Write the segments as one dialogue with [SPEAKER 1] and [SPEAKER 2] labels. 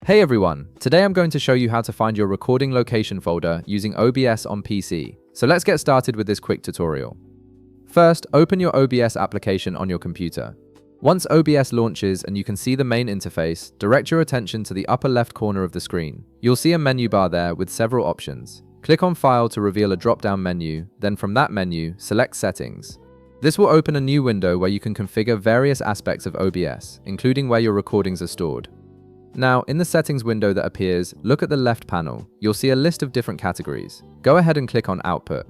[SPEAKER 1] Hey everyone, today I'm going to show you how to find your recording location folder using OBS on PC. So let's get started with this quick tutorial. First, open your OBS application on your computer. Once OBS launches and you can see the main interface, direct your attention to the upper left corner of the screen. You'll see a menu bar there with several options. Click on File to reveal a drop-down menu, then from that menu, select Settings. This will open a new window where you can configure various aspects of OBS, including where your recordings are stored. Now, in the settings window that appears, look at the left panel. You'll see a list of different categories. Go ahead and click on Output.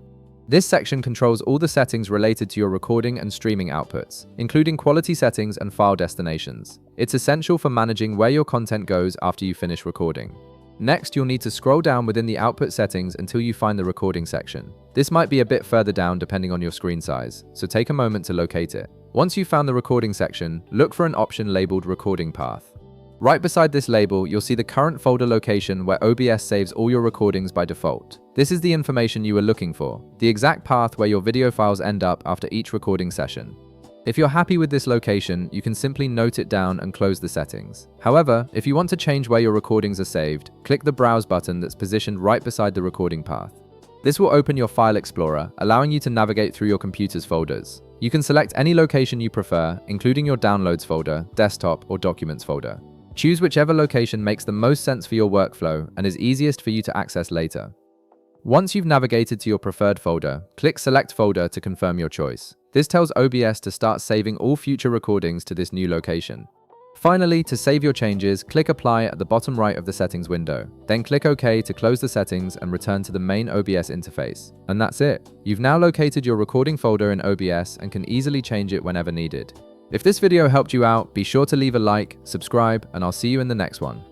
[SPEAKER 1] This section controls all the settings related to your recording and streaming outputs, including quality settings and file destinations. It's essential for managing where your content goes after you finish recording. Next, you'll need to scroll down within the output settings until you find the recording section. This might be a bit further down depending on your screen size, so take a moment to locate it. Once you've found the recording section, look for an option labeled Recording Path. Right beside this label, you'll see the current folder location where OBS saves all your recordings by default. This is the information you were looking for, the exact path where your video files end up after each recording session. If you're happy with this location, you can simply note it down and close the settings. However, if you want to change where your recordings are saved, click the Browse button that's positioned right beside the recording path. This will open your File Explorer, allowing you to navigate through your computer's folders. You can select any location you prefer, including your Downloads folder, Desktop, or Documents folder. Choose whichever location makes the most sense for your workflow and is easiest for you to access later. Once you've navigated to your preferred folder, click Select Folder to confirm your choice. This tells OBS to start saving all future recordings to this new location. Finally, to save your changes, click Apply at the bottom right of the settings window. Then click OK to close the settings and return to the main OBS interface. And that's it. You've now located your recording folder in OBS and can easily change it whenever needed. If this video helped you out, be sure to leave a like, subscribe, and I'll see you in the next one.